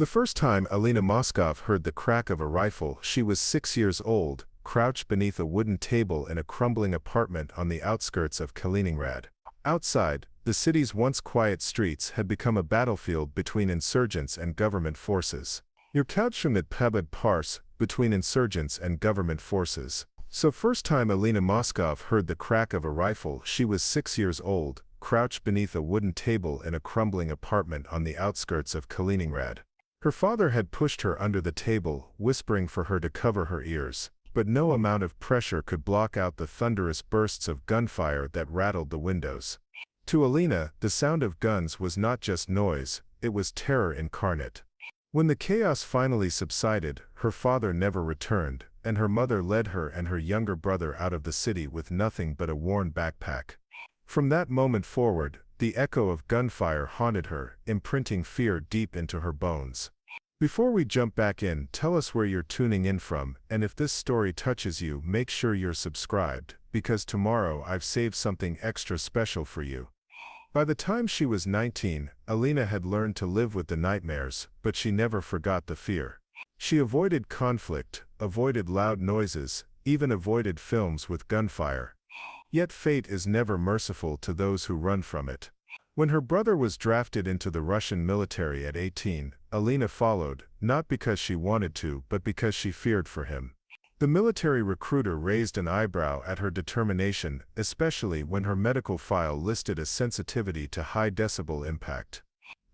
The first time Alina Moskov heard the crack of a rifle, she was 6 years old, crouched beneath a wooden table in a crumbling apartment on the outskirts of Kaliningrad. Outside, the city's once quiet streets had become a battlefield between insurgents and government forces. Your couch from it pabad pars, between insurgents and government forces. So first time Alina Moskov heard the crack of a rifle, she was 6 years old, crouched beneath a wooden table in a crumbling apartment on the outskirts of Kaliningrad. Her father had pushed her under the table, whispering for her to cover her ears. But no amount of pressure could block out the thunderous bursts of gunfire that rattled the windows. To Alina, the sound of guns was not just noise, it was terror incarnate. When the chaos finally subsided, her father never returned, and her mother led her and her younger brother out of the city with nothing but a worn backpack. From that moment forward, the echo of gunfire haunted her, imprinting fear deep into her bones. Before we jump back in, tell us where you're tuning in from, and if this story touches you, make sure you're subscribed, because tomorrow I've saved something extra special for you. By the time she was 19, Alina had learned to live with the nightmares, but she never forgot the fear. She avoided conflict, avoided loud noises, even avoided films with gunfire. Yet fate is never merciful to those who run from it. When her brother was drafted into the Russian military at 18, Alina followed, not because she wanted to, but because she feared for him. The military recruiter raised an eyebrow at her determination, especially when her medical file listed a sensitivity to high decibel impact.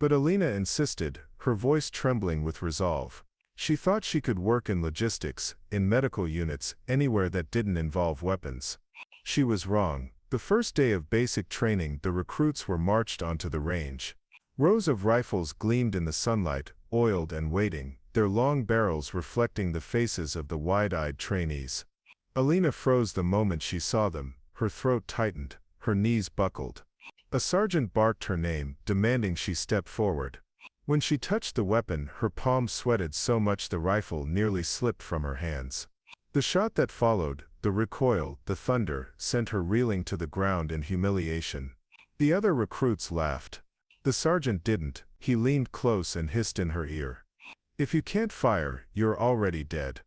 But Alina insisted, her voice trembling with resolve. She thought she could work in logistics, in medical units, anywhere that didn't involve weapons. She was wrong. The first day of basic training, the recruits were marched onto the range. Rows of rifles gleamed in the sunlight, oiled and waiting, their long barrels reflecting the faces of the wide-eyed trainees. Alina froze the moment she saw them, her throat tightened, her knees buckled. A sergeant barked her name, demanding she step forward. When she touched the weapon, her palms sweated so much the rifle nearly slipped from her hands. The shot that followed, the recoil, the thunder, sent her reeling to the ground in humiliation. The other recruits laughed. The sergeant didn't. He leaned close and hissed in her ear. "If you can't fire, you're already dead."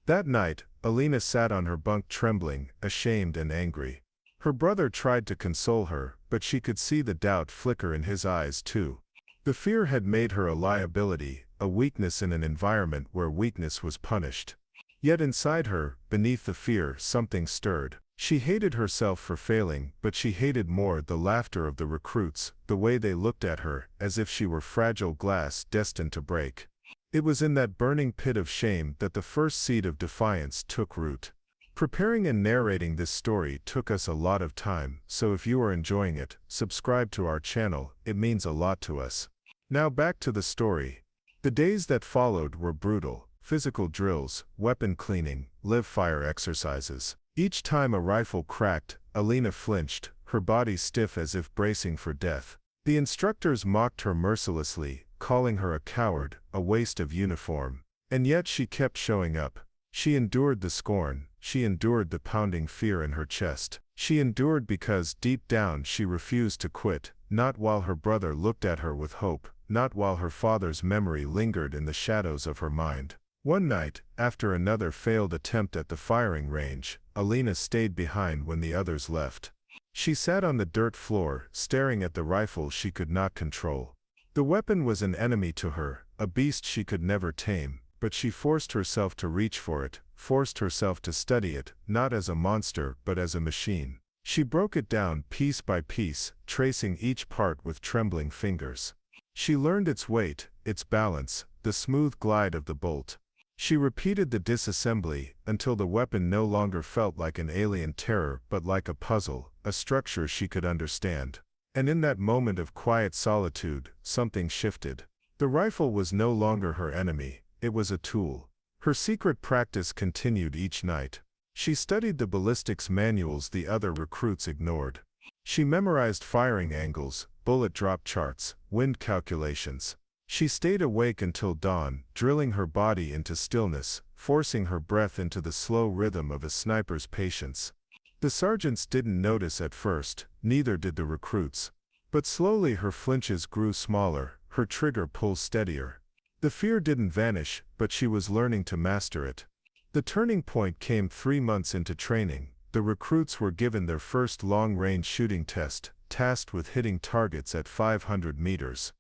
That night, Alina sat on her bunk trembling, ashamed and angry. Her brother tried to console her, but she could see the doubt flicker in his eyes too. The fear had made her a liability, a weakness in an environment where weakness was punished. Yet inside her, beneath the fear, something stirred. She hated herself for failing, but she hated more the laughter of the recruits, the way they looked at her, as if she were fragile glass destined to break. It was in that burning pit of shame that the first seed of defiance took root. Preparing and narrating this story took us a lot of time, so if you are enjoying it, subscribe to our channel, it means a lot to us. Now back to the story. The days that followed were brutal. Physical drills, weapon cleaning, live-fire exercises. Each time a rifle cracked, Alina flinched, her body stiff as if bracing for death. The instructors mocked her mercilessly, calling her a coward, a waste of uniform. And yet she kept showing up. She endured the scorn, she endured the pounding fear in her chest. She endured because, deep down, she refused to quit, not while her brother looked at her with hope, not while her father's memory lingered in the shadows of her mind. One night, after another failed attempt at the firing range, Alina stayed behind when the others left. She sat on the dirt floor, staring at the rifle she could not control. The weapon was an enemy to her, a beast she could never tame, but she forced herself to reach for it, forced herself to study it, not as a monster but as a machine. She broke it down piece by piece, tracing each part with trembling fingers. She learned its weight, its balance, the smooth glide of the bolt. She repeated the disassembly, until the weapon no longer felt like an alien terror but like a puzzle, a structure she could understand. And in that moment of quiet solitude, something shifted. The rifle was no longer her enemy, it was a tool. Her secret practice continued each night. She studied the ballistics manuals the other recruits ignored. She memorized firing angles, bullet drop charts, wind calculations. She stayed awake until dawn, drilling her body into stillness, forcing her breath into the slow rhythm of a sniper's patience. The sergeants didn't notice at first, neither did the recruits. But slowly her flinches grew smaller, her trigger pull steadier. The fear didn't vanish, but she was learning to master it. The turning point came 3 months into training. The recruits were given their first long-range shooting test, tasked with hitting targets at 500 meters.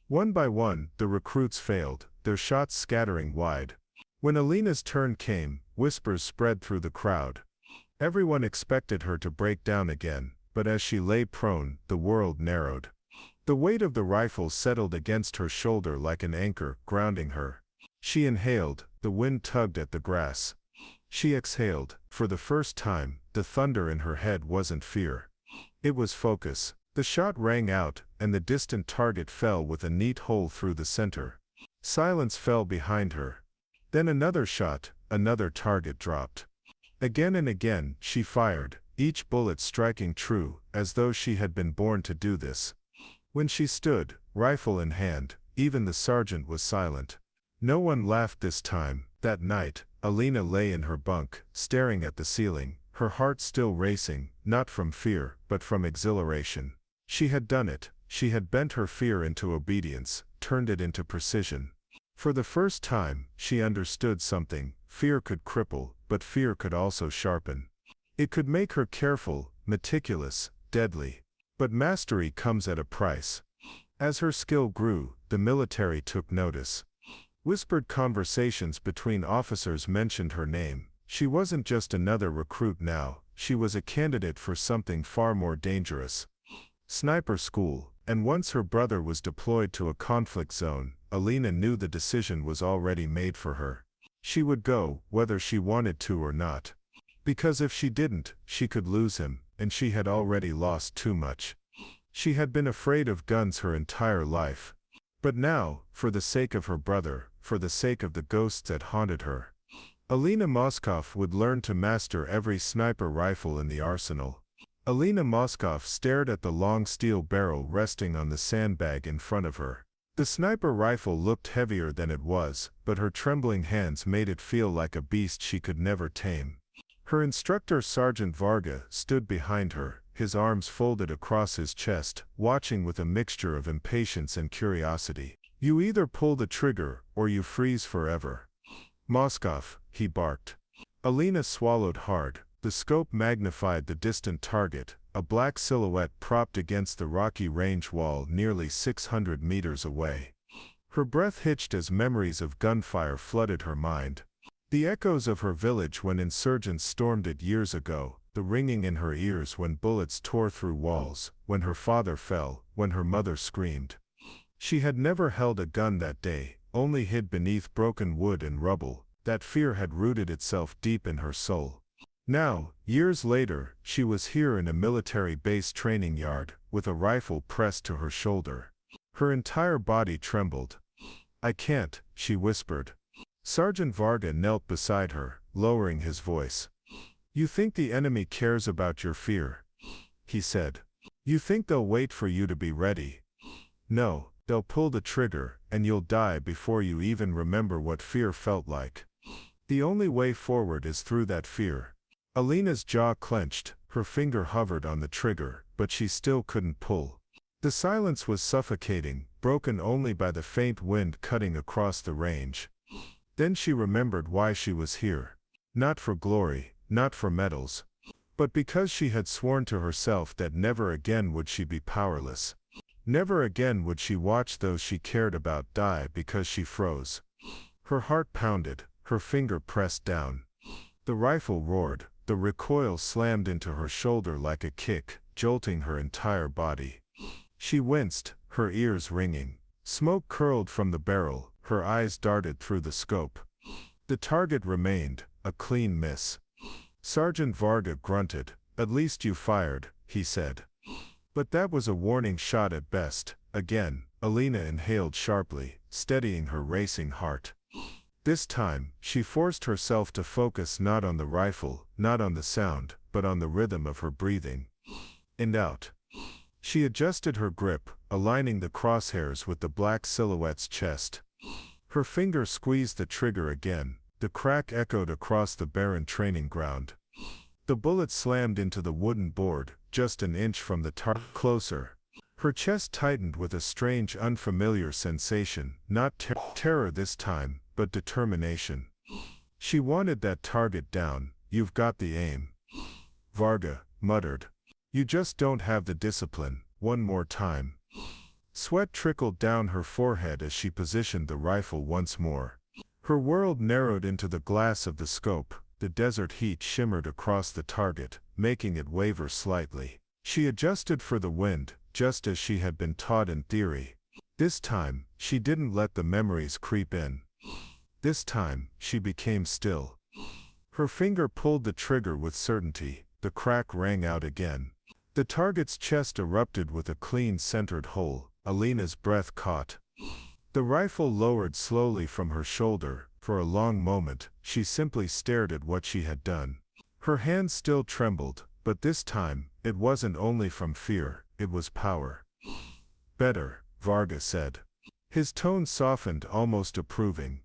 One by one, the recruits failed, their shots scattering wide. When Alina's turn came, whispers spread through the crowd. Everyone expected her to break down again, but as she lay prone, the world narrowed. The weight of the rifle settled against her shoulder like an anchor, grounding her. She inhaled, the wind tugged at the grass. She exhaled. For the first time, the thunder in her head wasn't fear. It was focus. The shot rang out, and the distant target fell with a neat hole through the center. Silence fell behind her. Then another shot, another target dropped. Again and again, she fired, each bullet striking true, as though she had been born to do this. When she stood, rifle in hand, even the sergeant was silent. No one laughed this time. That night, Alina lay in her bunk, staring at the ceiling, her heart still racing, not from fear, but from exhilaration. She had done it. She had bent her fear into obedience, turned it into precision. For the first time, she understood something. Fear could cripple, but fear could also sharpen. It could make her careful, meticulous, deadly. But mastery comes at a price. As her skill grew, the military took notice. Whispered conversations between officers mentioned her name. She wasn't just another recruit now, she was a candidate for something far more dangerous. Sniper school, and once her brother was deployed to a conflict zone, Alina knew the decision was already made for her. She would go, whether she wanted to or not. Because if she didn't, she could lose him, and she had already lost too much. She had been afraid of guns her entire life. But now, for the sake of her brother, for the sake of the ghosts that haunted her, Alina Moskov would learn to master every sniper rifle in the arsenal. Alina Moskov stared at the long steel barrel resting on the sandbag in front of her. The sniper rifle looked heavier than it was, but her trembling hands made it feel like a beast she could never tame. Her instructor Sergeant Varga stood behind her, his arms folded across his chest, watching with a mixture of impatience and curiosity. "You either pull the trigger, or you freeze forever." "Moskov," he barked. Alina swallowed hard. The scope magnified the distant target, a black silhouette propped against the rocky range wall nearly 600 meters away. Her breath hitched as memories of gunfire flooded her mind. The echoes of her village when insurgents stormed it years ago, the ringing in her ears when bullets tore through walls, when her father fell, when her mother screamed. She had never held a gun that day, only hid beneath broken wood and rubble. That fear had rooted itself deep in her soul. Now, years later, she was here in a military base training yard, with a rifle pressed to her shoulder. Her entire body trembled. "I can't," she whispered. Sergeant Varga knelt beside her, lowering his voice. "You think the enemy cares about your fear?" he said. "You think they'll wait for you to be ready? No, they'll pull the trigger, and you'll die before you even remember what fear felt like. The only way forward is through that fear." Alina's jaw clenched, her finger hovered on the trigger, but she still couldn't pull. The silence was suffocating, broken only by the faint wind cutting across the range. Then she remembered why she was here. Not for glory, not for medals, but because she had sworn to herself that never again would she be powerless. Never again would she watch those she cared about die because she froze. Her heart pounded, her finger pressed down. The rifle roared. The recoil slammed into her shoulder like a kick, jolting her entire body. She winced, her ears ringing. Smoke curled from the barrel, her eyes darted through the scope. The target remained, a clean miss. Sergeant Varga grunted. "At least you fired," he said. But that was a warning shot at best. Again, Alina inhaled sharply, steadying her racing heart. This time, she forced herself to focus not on the rifle, not on the sound, but on the rhythm of her breathing. In out. She adjusted her grip, aligning the crosshairs with the black silhouette's chest. Her finger squeezed the trigger again. The crack echoed across the barren training ground. The bullet slammed into the wooden board, just an inch from the target. Closer. Her chest tightened with a strange unfamiliar sensation, not terror this time, but determination. She wanted that target down. You've got the aim, Varga muttered. You just don't have the discipline. One more time. Sweat trickled down her forehead as she positioned the rifle once more. Her world narrowed into the glass of the scope. The desert heat shimmered across the target, making it waver slightly. She adjusted for the wind, just as she had been taught in theory. This time, she didn't let the memories creep in. This time, she became still. Her finger pulled the trigger with certainty. The crack rang out again. The target's chest erupted with a clean centered hole. Alina's breath caught. The rifle lowered slowly from her shoulder. For a long moment, she simply stared at what she had done. Her hands still trembled, but this time, it wasn't only from fear, it was power. Better, Varga said. His tone softened, almost approving.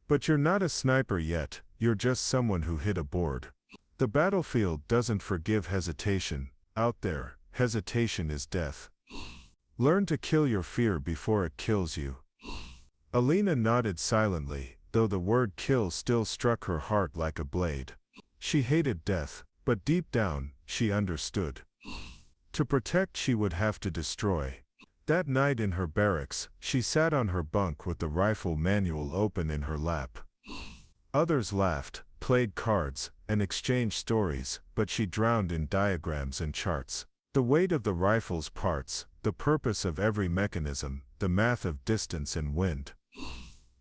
But you're not a sniper yet, you're just someone who hit a board. The battlefield doesn't forgive hesitation. Out there, hesitation is death. Learn to kill your fear before it kills you. Alina nodded silently, though the word kill still struck her heart like a blade. She hated death, but deep down, she understood. To protect, she would have to destroy. That night in her barracks, she sat on her bunk with the rifle manual open in her lap. Others laughed, played cards, and exchanged stories, but she drowned in diagrams and charts. The weight of the rifle's parts, the purpose of every mechanism, the math of distance and wind.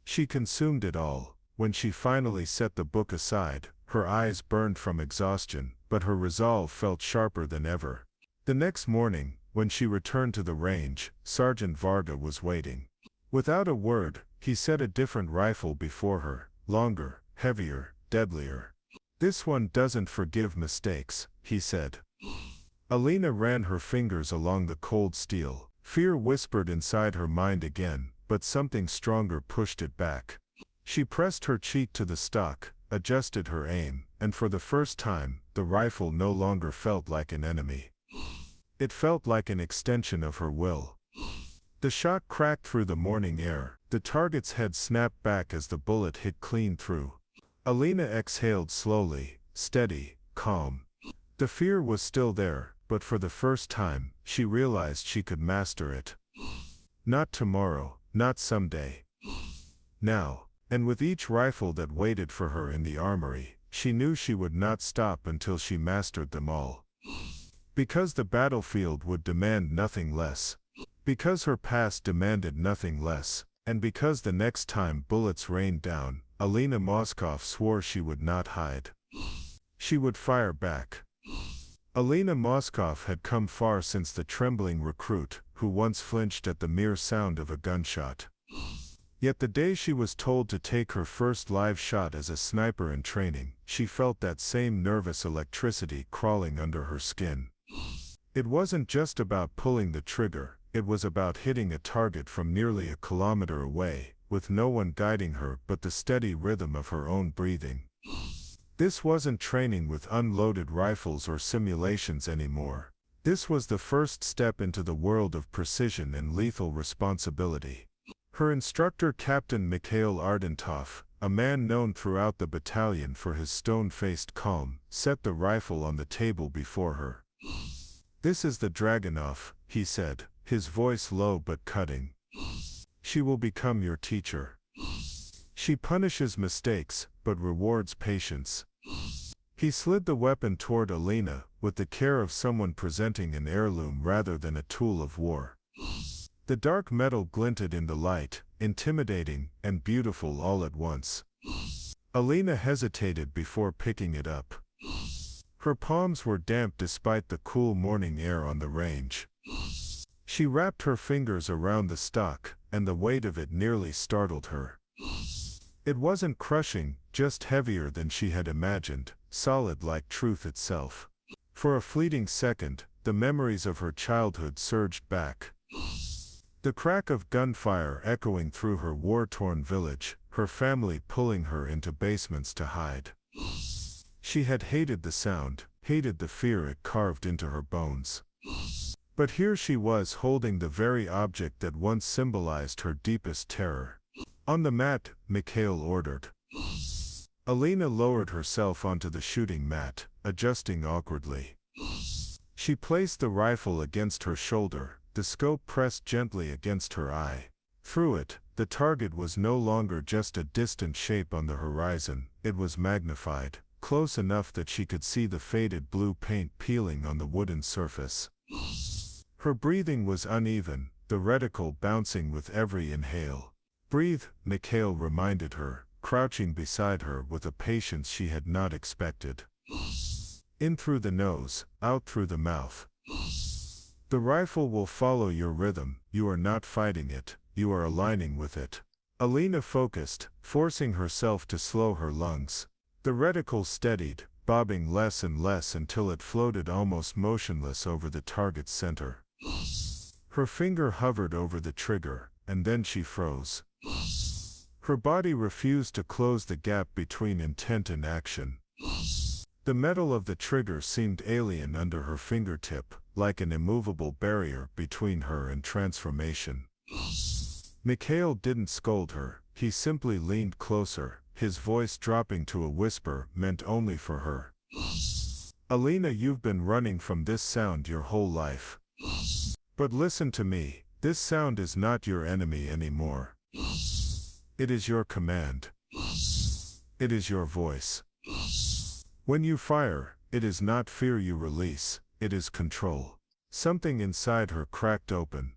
She consumed it all. When she finally set the book aside, her eyes burned from exhaustion, but her resolve felt sharper than ever. The next morning, when she returned to the range, Sergeant Varga was waiting. Without a word, he set a different rifle before her, longer, heavier, deadlier. This one doesn't forgive mistakes, he said. Alina ran her fingers along the cold steel. Fear whispered inside her mind again, but something stronger pushed it back. She pressed her cheek to the stock, adjusted her aim, and for the first time, the rifle no longer felt like an enemy. It felt like an extension of her will. The shot cracked through the morning air. The target's head snapped back as the bullet hit clean through. Alina exhaled slowly, steady, calm. The fear was still there, but for the first time, she realized she could master it. Not tomorrow, not someday. Now. And with each rifle that waited for her in the armory, she knew she would not stop until she mastered them all. Because the battlefield would demand nothing less. Because her past demanded nothing less. And because the next time bullets rained down, Alina Moskov swore she would not hide. She would fire back. Alina Moskov had come far since the trembling recruit, who once flinched at the mere sound of a gunshot. Yet the day she was told to take her first live shot as a sniper in training, she felt that same nervous electricity crawling under her skin. It wasn't just about pulling the trigger, it was about hitting a target from nearly a kilometer away, with no one guiding her but the steady rhythm of her own breathing. This wasn't training with unloaded rifles or simulations anymore. This was the first step into the world of precision and lethal responsibility. Her instructor, Captain Mikhail Ardentov, a man known throughout the battalion for his stone-faced calm, set the rifle on the table before her. "This is the Dragunov," he said, his voice low but cutting. "She will become your teacher. She punishes mistakes, but rewards patience." He slid the weapon toward Alina, with the care of someone presenting an heirloom rather than a tool of war. The dark metal glinted in the light, intimidating and beautiful all at once. Alina hesitated before picking it up. Her palms were damp despite the cool morning air on the range. She wrapped her fingers around the stock, and the weight of it nearly startled her. It wasn't crushing, just heavier than she had imagined, solid like truth itself. For a fleeting second, the memories of her childhood surged back. The crack of gunfire echoing through her war-torn village, her family pulling her into basements to hide. She had hated the sound, hated the fear it carved into her bones. But here she was holding the very object that once symbolized her deepest terror. On the mat, Mikhail ordered. Alina lowered herself onto the shooting mat, adjusting awkwardly. She placed the rifle against her shoulder, the scope pressed gently against her eye. Through it, the target was no longer just a distant shape on the horizon, it was magnified, close enough that she could see the faded blue paint peeling on the wooden surface. Her breathing was uneven, the reticle bouncing with every inhale. "Breathe," Mikhail reminded her, crouching beside her with a patience she had not expected. "In through the nose, out through the mouth. The rifle will follow your rhythm, you are not fighting it, you are aligning with it." Alina focused, forcing herself to slow her lungs. The reticle steadied, bobbing less and less until it floated almost motionless over the target's center. Her finger hovered over the trigger, and then she froze. Her body refused to close the gap between intent and action. The metal of the trigger seemed alien under her fingertip, like an immovable barrier between her and transformation. Mikhail didn't scold her, he simply leaned closer, his voice dropping to a whisper meant only for her. "Alina, you've been running from this sound your whole life. But listen to me, this sound is not your enemy anymore. It is your command. It is your voice. When you fire, it is not fear you release, it is control." Something inside her cracked open.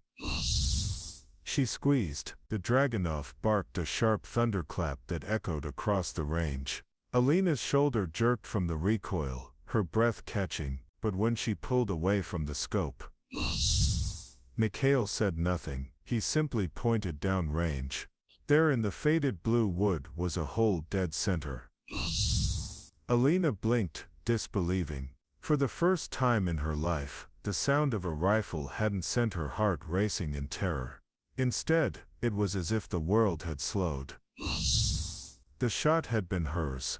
She squeezed. The Dragunov barked a sharp thunderclap that echoed across the range. Alina's shoulder jerked from the recoil, her breath catching, but when she pulled away from the scope, Mikhail said nothing, he simply pointed down range. There in the faded blue wood was a whole dead center. Alina blinked, disbelieving. For the first time in her life, the sound of a rifle hadn't sent her heart racing in terror. Instead, it was as if the world had slowed. The shot had been hers.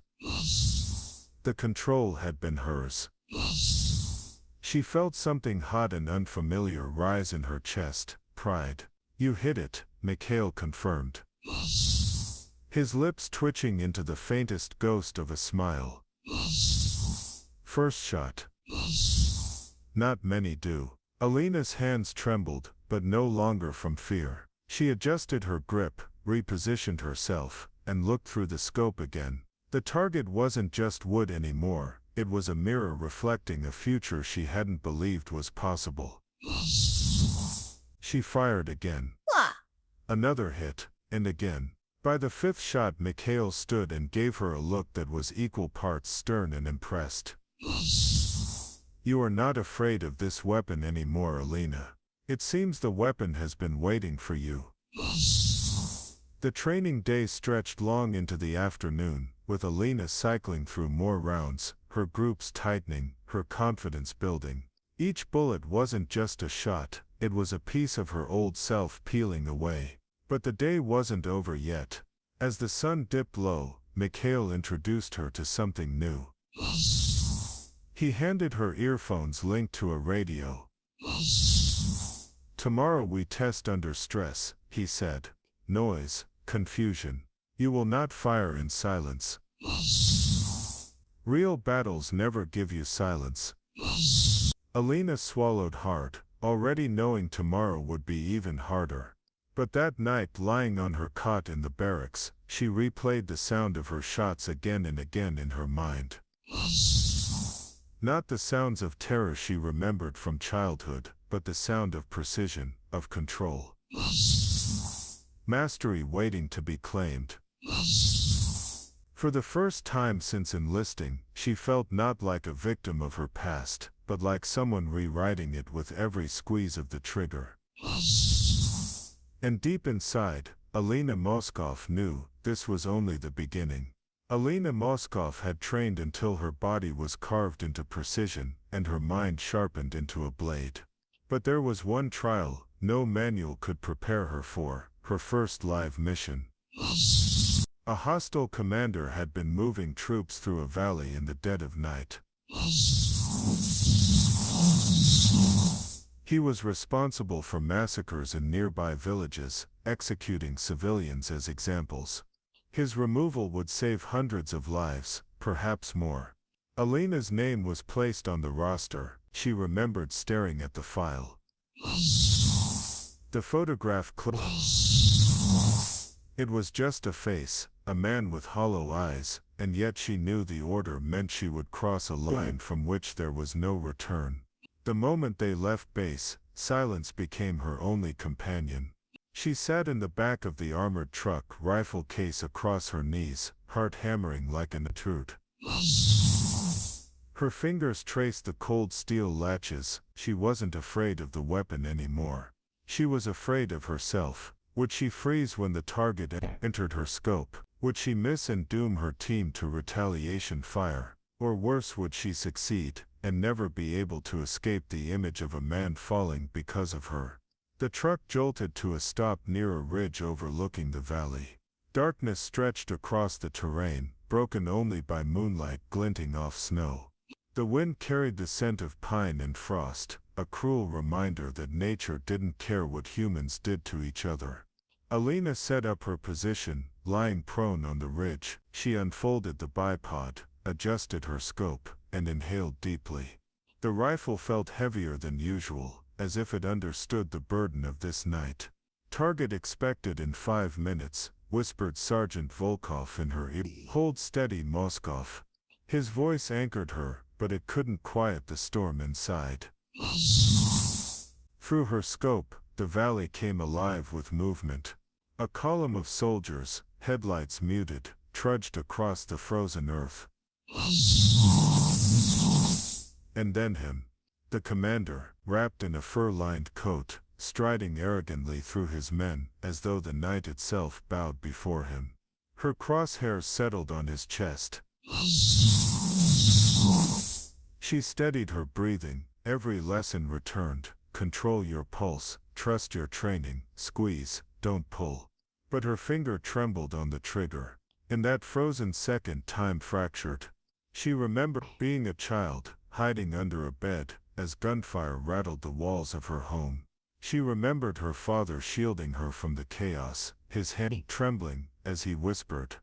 The control had been hers. She felt something hot and unfamiliar rise in her chest, pride. "You hit it," Mikhail confirmed. His lips twitching into the faintest ghost of a smile. "First shot. Not many do." Alina's hands trembled, but no longer from fear. She adjusted her grip, repositioned herself, and looked through the scope again. The target wasn't just wood anymore, it was a mirror reflecting a future she hadn't believed was possible. She fired again. Another hit, and again. By the fifth shot Mikhail stood and gave her a look that was equal parts stern and impressed. "You are not afraid of this weapon anymore, Alina. It seems the weapon has been waiting for you." The training day stretched long into the afternoon, with Alina cycling through more rounds, her groups tightening, her confidence building. Each bullet wasn't just a shot, it was a piece of her old self peeling away. But the day wasn't over yet. As the sun dipped low, Mikhail introduced her to something new. He handed her earphones linked to a radio. "Tomorrow we test under stress," he said. "Noise, confusion. You will not fire in silence. Real battles never give you silence." Alina swallowed hard, already knowing tomorrow would be even harder. But that night, lying on her cot in the barracks, she replayed the sound of her shots again and again in her mind. Not the sounds of terror she remembered from childhood, but the sound of precision, of control. Mastery waiting to be claimed. For the first time since enlisting, she felt not like a victim of her past, but like someone rewriting it with every squeeze of the trigger. And deep inside, Alina Moskov knew this was only the beginning. Alina Moskov had trained until her body was carved into precision, and her mind sharpened into a blade. But there was one trial no manual could prepare her for, her first live mission. A hostile commander had been moving troops through a valley in the dead of night. He was responsible for massacres in nearby villages, executing civilians as examples. His removal would save hundreds of lives, perhaps more. Alina's name was placed on the roster. She remembered staring at the file. The photograph It was just a face, a man with hollow eyes, and yet she knew the order meant she would cross a line from which there was no return. The moment they left base, silence became her only companion. She sat in the back of the armored truck, rifle case across her knees, heart hammering like an etude. Her fingers traced the cold steel latches. She wasn't afraid of the weapon anymore. She was afraid of herself. Would she freeze when the target entered her scope? Would she miss and doom her team to retaliation fire? Or worse, would she succeed, and never be able to escape the image of a man falling because of her? The truck jolted to a stop near a ridge overlooking the valley. Darkness stretched across the terrain, broken only by moonlight glinting off snow. The wind carried the scent of pine and frost, a cruel reminder that nature didn't care what humans did to each other. Alina set up her position, lying prone on the ridge. She unfolded the bipod, adjusted her scope, and inhaled deeply. The rifle felt heavier than usual, as if it understood the burden of this night. "Target expected in 5 minutes, whispered Sergeant Volkov in her ear. "Hold steady, Moskov." His voice anchored her, but it couldn't quiet the storm inside. Through her scope, the valley came alive with movement. A column of soldiers, headlights muted, trudged across the frozen earth. And then him. The commander, wrapped in a fur-lined coat, striding arrogantly through his men, as though the night itself bowed before him. Her crosshairs settled on his chest. She steadied her breathing. Every lesson returned. Control your pulse, trust your training, squeeze, don't pull. But her finger trembled on the trigger. In that frozen second, time fractured. She remembered being a child, hiding under a bed, as gunfire rattled the walls of her home. She remembered her father shielding her from the chaos, his hand trembling, as he whispered,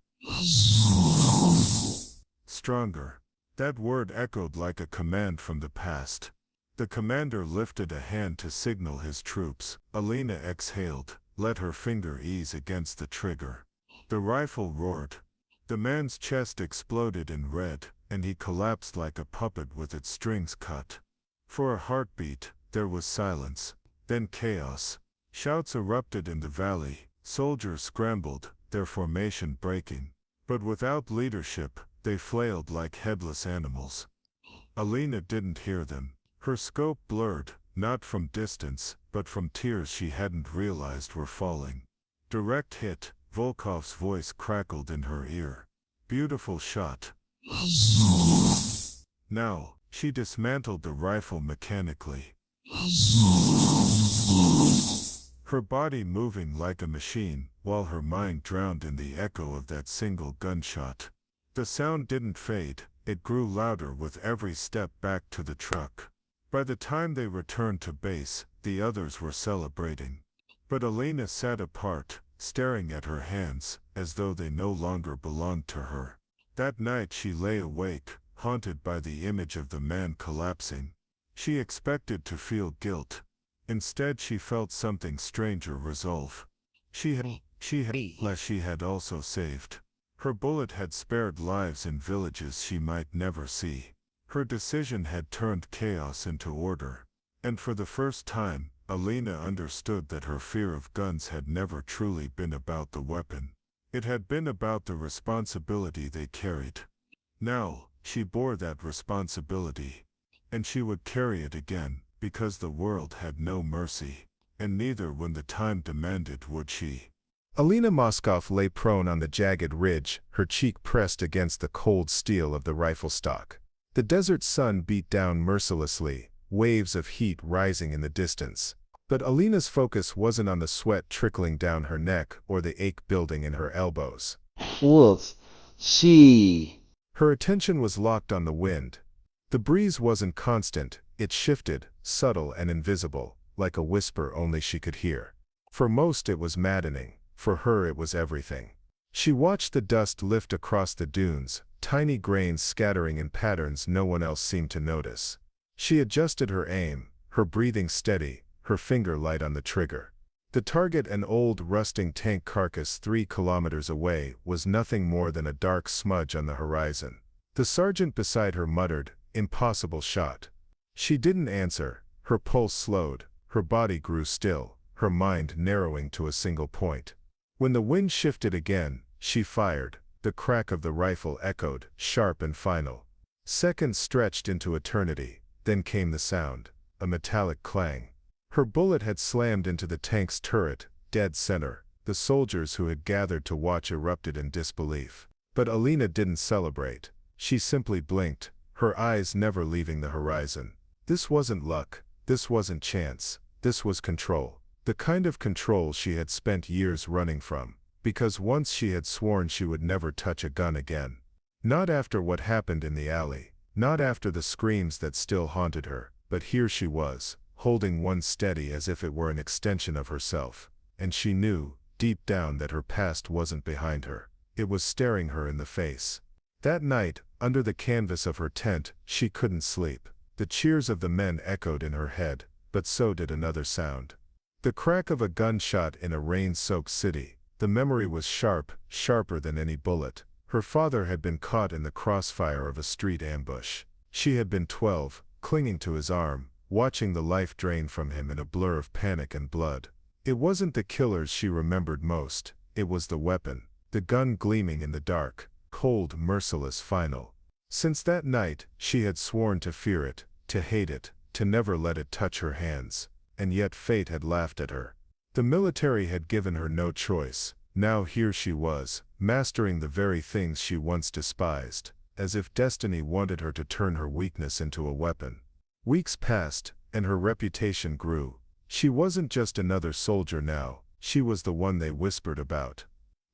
"Stronger." That word echoed like a command from the past. The commander lifted a hand to signal his troops. Alina exhaled, let her finger ease against the trigger. The rifle roared. The man's chest exploded in red, and he collapsed like a puppet with its strings cut. For a heartbeat, there was silence, then chaos. Shouts erupted in the valley, soldiers scrambled, their formation breaking. But without leadership, they flailed like headless animals. Alina didn't hear them. Her scope blurred, not from distance, but from tears she hadn't realized were falling. Direct hit, Volkov's voice crackled in her ear. Beautiful shot. Now, she dismantled the rifle mechanically. Her body moving like a machine, while her mind drowned in the echo of that single gunshot. The sound didn't fade, it grew louder with every step back to the truck. By the time they returned to base, the others were celebrating. But Alina sat apart, staring at her hands, as though they no longer belonged to her. That night she lay awake, haunted by the image of the man collapsing. She expected to feel guilt. Instead she felt something stranger: resolve. She had also saved. Her bullet had spared lives in villages she might never see. Her decision had turned chaos into order. And for the first time, Alina understood that her fear of guns had never truly been about the weapon. It had been about the responsibility they carried. Now, she bore that responsibility. And she would carry it again, because the world had no mercy. And neither when the time demanded would she. Alina Moskov lay prone on the jagged ridge, her cheek pressed against the cold steel of the rifle stock. The desert sun beat down mercilessly, waves of heat rising in the distance. But Alina's focus wasn't on the sweat trickling down her neck or the ache building in her elbows. See. Her attention was locked on the wind. The breeze wasn't constant, it shifted, subtle and invisible, like a whisper only she could hear. For most it was maddening, for her it was everything. She watched the dust lift across the dunes, tiny grains scattering in patterns no one else seemed to notice. She adjusted her aim, her breathing steady, her finger light on the trigger. The target, an old rusting tank carcass 3 kilometers away, was nothing more than a dark smudge on the horizon. The sergeant beside her muttered, "Impossible shot." She didn't answer. Her pulse slowed, her body grew still, her mind narrowing to a single point. When the wind shifted again, she fired. The crack of the rifle echoed, sharp and final. Seconds stretched into eternity, then came the sound, a metallic clang. Her bullet had slammed into the tank's turret, dead center. The soldiers who had gathered to watch erupted in disbelief. But Alina didn't celebrate. She simply blinked, her eyes never leaving the horizon. This wasn't luck, this wasn't chance, this was control. The kind of control she had spent years running from, because once she had sworn she would never touch a gun again. Not after what happened in the alley, not after the screams that still haunted her, but here she was, holding one steady as if it were an extension of herself. And she knew, deep down, that her past wasn't behind her. It was staring her in the face. That night, under the canvas of her tent, she couldn't sleep. The cheers of the men echoed in her head, but so did another sound. The crack of a gunshot in a rain-soaked city. The memory was sharp, sharper than any bullet. Her father had been caught in the crossfire of a street ambush. She had been 12, clinging to his arm, watching the life drain from him in a blur of panic and blood. It wasn't the killers she remembered most, it was the weapon, the gun gleaming in the dark, cold, merciless, final. Since that night, she had sworn to fear it, to hate it, to never let it touch her hands. And yet fate had laughed at her. The military had given her no choice. Now here she was, mastering the very things she once despised, as if destiny wanted her to turn her weakness into a weapon. Weeks passed, and her reputation grew. She wasn't just another soldier now, she was the one they whispered about.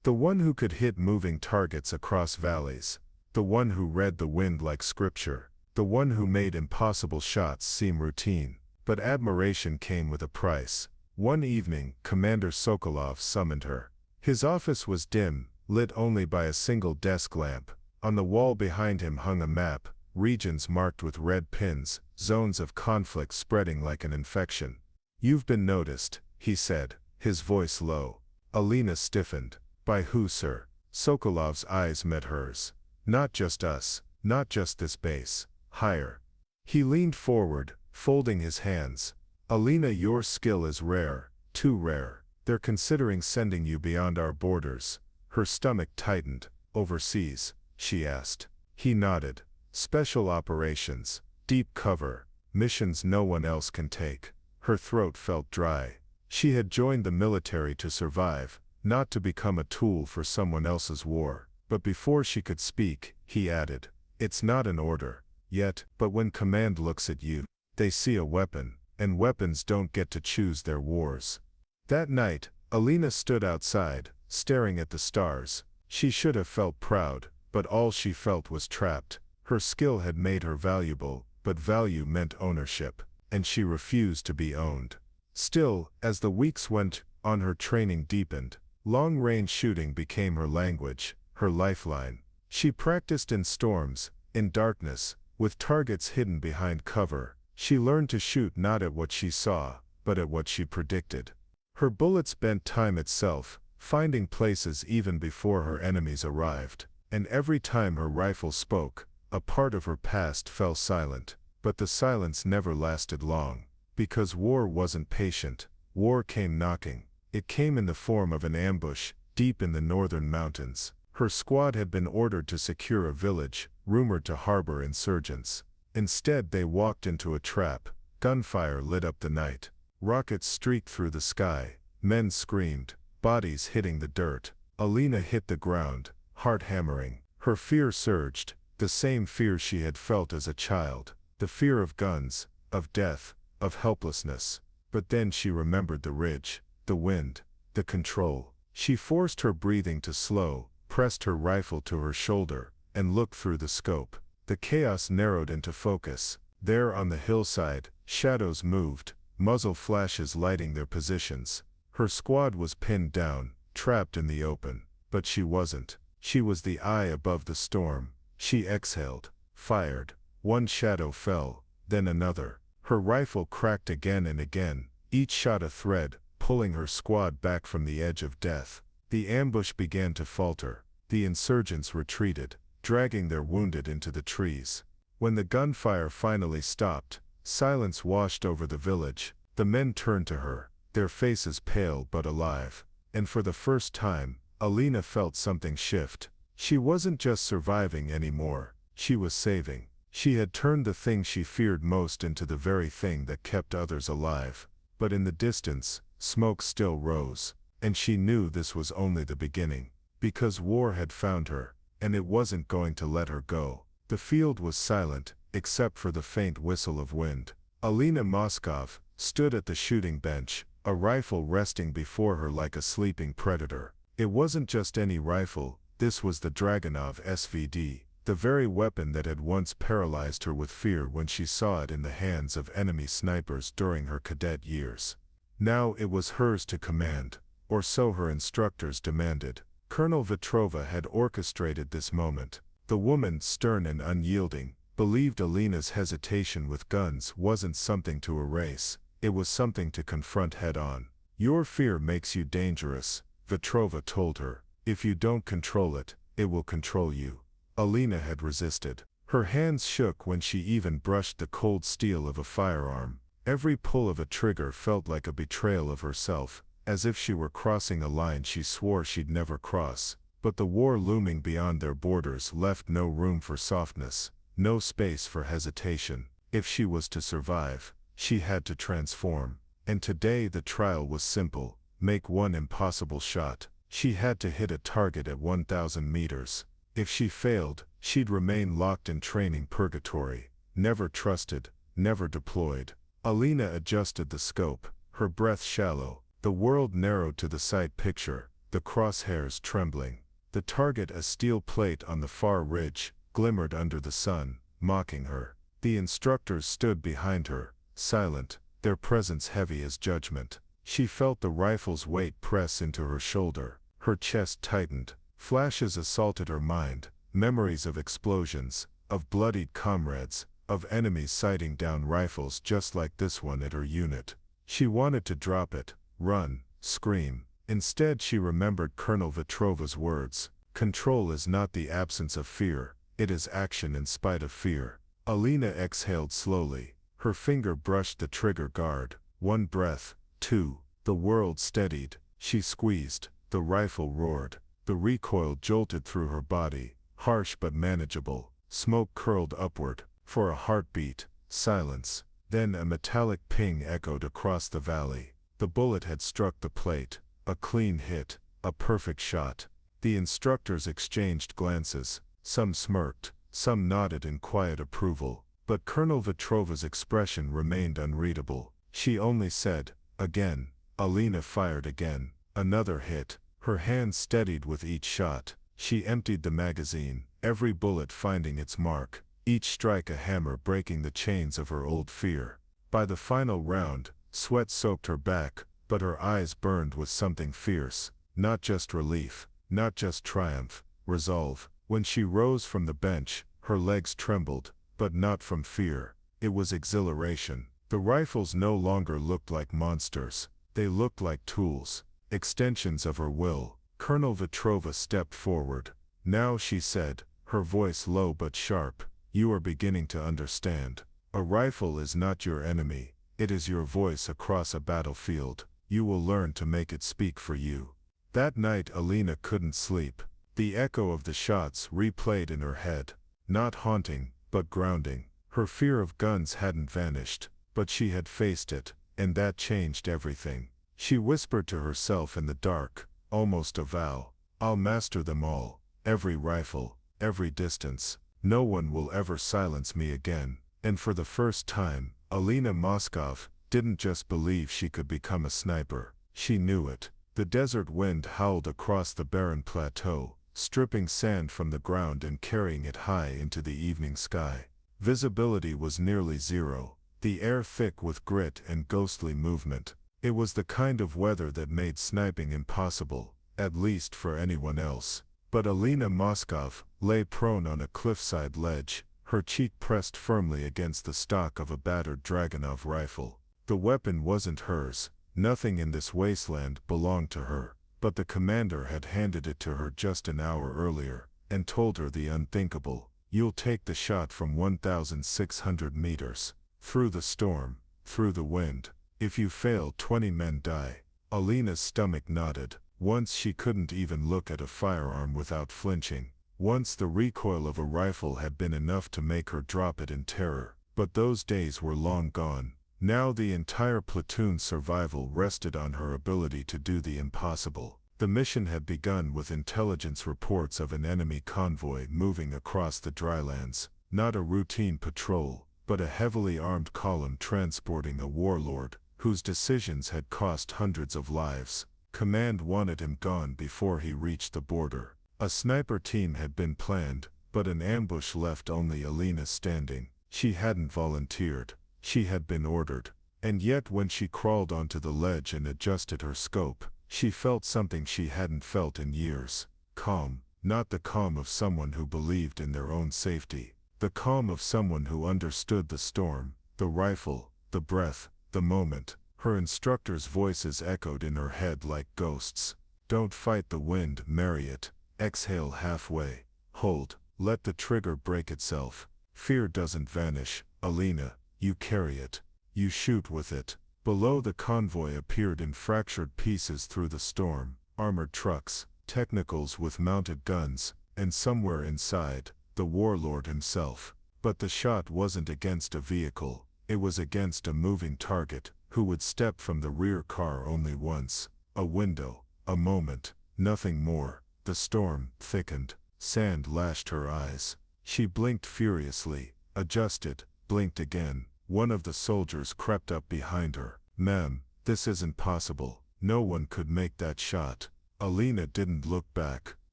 The one who could hit moving targets across valleys. The one who read the wind like scripture. The one who made impossible shots seem routine. But admiration came with a price. One evening, Commander Sokolov summoned her. His office was dim, lit only by a single desk lamp. On the wall behind him hung a map, regions marked with red pins, zones of conflict spreading like an infection. "You've been noticed," he said, his voice low. Alina stiffened. "By who, sir?" Sokolov's eyes met hers. "Not just us, not just this base. Higher." He leaned forward, folding his hands. "Alina, your skill is rare, too rare. They're considering sending you beyond our borders." Her stomach tightened. "Overseas?" she asked. He nodded. "Special operations, deep cover, missions no one else can take." Her throat felt dry. She had joined the military to survive, not to become a tool for someone else's war. But before she could speak, he added, "It's not an order, yet, but when command looks at you, they see a weapon, and weapons don't get to choose their wars." That night, Alina stood outside, staring at the stars. She should have felt proud, but all she felt was trapped. Her skill had made her valuable, but value meant ownership, and she refused to be owned. Still, as the weeks went on, her training deepened. Long-range shooting became her language, her lifeline. She practiced in storms, in darkness, with targets hidden behind cover. She learned to shoot not at what she saw, but at what she predicted. Her bullets bent time itself, finding places even before her enemies arrived. And every time her rifle spoke, a part of her past fell silent. But the silence never lasted long. Because war wasn't patient. War came knocking. It came in the form of an ambush, deep in the northern mountains. Her squad had been ordered to secure a village, rumored to harbor insurgents. Instead, they walked into a trap. Gunfire lit up the night. Rockets streaked through the sky. Men screamed, bodies hitting the dirt. Alina hit the ground, heart hammering. Her fear surged, the same fear she had felt as a child. The fear of guns, of death, of helplessness. But then she remembered the ridge, the wind, the control. She forced her breathing to slow, pressed her rifle to her shoulder, and looked through the scope. The chaos narrowed into focus. There on the hillside, shadows moved, muzzle flashes lighting their positions. Her squad was pinned down, trapped in the open. But she wasn't. She was the eye above the storm. She exhaled, fired. One shadow fell, then another. Her rifle cracked again and again, each shot a thread, pulling her squad back from the edge of death. The ambush began to falter. The insurgents retreated, dragging their wounded into the trees. When the gunfire finally stopped, silence washed over the village. The men turned to her, their faces pale but alive. And for the first time, Alina felt something shift. She wasn't just surviving anymore, she was saving. She had turned the thing she feared most into the very thing that kept others alive. But in the distance, smoke still rose. And she knew this was only the beginning. Because war had found her, and it wasn't going to let her go. The field was silent, except for the faint whistle of wind. Alina Moskov stood at the shooting bench, a rifle resting before her like a sleeping predator. It wasn't just any rifle, this was the Dragunov SVD, the very weapon that had once paralyzed her with fear when she saw it in the hands of enemy snipers during her cadet years. Now it was hers to command, or so her instructors demanded. Colonel Vetrova had orchestrated this moment. The woman, stern and unyielding, believed Alina's hesitation with guns wasn't something to erase, it was something to confront head-on. Your fear makes you dangerous, Vetrova told her. If you don't control it, it will control you. Alina had resisted. Her hands shook when she even brushed the cold steel of a firearm. Every pull of a trigger felt like a betrayal of herself, as if she were crossing a line she swore she'd never cross. But the war looming beyond their borders left no room for softness, no space for hesitation. If she was to survive, she had to transform. And today the trial was simple: make one impossible shot. She had to hit a target at 1,000 meters. If she failed, she'd remain locked in training purgatory, never trusted, never deployed. Alina adjusted the scope, her breath shallow, the world narrowed to the sight picture, the crosshairs trembling. The target, a steel plate on the far ridge, glimmered under the sun, mocking her. The instructors stood behind her, silent, their presence heavy as judgment. She felt the rifle's weight press into her shoulder. Her chest tightened. Flashes assaulted her mind, memories of explosions, of bloodied comrades, of enemies sighting down rifles just like this one at her unit. She wanted to drop it, run, scream. Instead she remembered Colonel Vetrova's words: control is not the absence of fear, it is action in spite of fear. Alina exhaled slowly. Her finger brushed the trigger guard. One breath, two. The world steadied. She squeezed. The rifle roared. The recoil jolted through her body, harsh but manageable. Smoke curled upward. For a heartbeat, silence. Then a metallic ping echoed across the valley. The bullet had struck the plate. A clean hit, a perfect shot. The instructors exchanged glances. Some smirked, some nodded in quiet approval. But Colonel Vetrova's expression remained unreadable. She only said, again. Alina fired again. Another hit. Her hand steadied with each shot. She emptied the magazine, every bullet finding its mark, each strike a hammer breaking the chains of her old fear. By the final round, sweat soaked her back, but her eyes burned with something fierce. Not just relief, not just triumph, resolve. When she rose from the bench, her legs trembled, but not from fear. It was exhilaration. The rifles no longer looked like monsters. They looked like tools, extensions of her will. Colonel Vetrova stepped forward. Now, she said, her voice low but sharp, you are beginning to understand. A rifle is not your enemy. It is your voice across a battlefield. You will learn to make it speak for you. That night Alina couldn't sleep. The echo of the shots replayed in her head. Not haunting, but grounding. Her fear of guns hadn't vanished, but she had faced it, and that changed everything. She whispered to herself in the dark, almost a vow. I'll master them all, every rifle, every distance. No one will ever silence me again. And for the first time, Alina Moskov didn't just believe she could become a sniper. She knew it. The desert wind howled across the barren plateau, stripping sand from the ground and carrying it high into the evening sky. Visibility was nearly zero. the air thick with grit and ghostly movement. It was the kind of weather that made sniping impossible, at least for anyone else. But Alina Moskov lay prone on a cliffside ledge, her cheek pressed firmly against the stock of a battered Dragunov rifle. The weapon wasn't hers, nothing in this wasteland belonged to her, but the commander had handed it to her just an hour earlier, and told her the unthinkable: "You'll take the shot from 1,600 meters. Through the storm, through the wind. If you fail, 20 men die." Alina's stomach knotted. Once she couldn't even look at a firearm without flinching. Once the recoil of a rifle had been enough to make her drop it in terror. But those days were long gone. Now the entire platoon's survival rested on her ability to do the impossible. The mission had begun with intelligence reports of an enemy convoy moving across the drylands. Not a routine patrol, but a heavily armed column transporting a warlord, whose decisions had cost hundreds of lives. Command wanted him gone before he reached the border. A sniper team had been planned, but an ambush left only Alina standing. She hadn't volunteered. She had been ordered. And yet when she crawled onto the ledge and adjusted her scope, she felt something she hadn't felt in years. Calm. Not the calm of someone who believed in their own safety. The calm of someone who understood the storm, the rifle, the breath, the moment. Her instructors' voices echoed in her head like ghosts. "Don't fight the wind, marry it. Exhale halfway. Hold. Let the trigger break itself. Fear doesn't vanish, Alina. You carry it. You shoot with it." Below, the convoy appeared in fractured pieces through the storm. Armored trucks, technicals with mounted guns, and somewhere inside, the warlord himself. But the shot wasn't against a vehicle. It was against a moving target, who would step from the rear car only once. A window, a moment, nothing more. The storm thickened. Sand lashed her eyes. She blinked furiously, adjusted, blinked again. One of the soldiers crept up behind her. "Ma'am, this isn't possible. No one could make that shot." Alina didn't look back.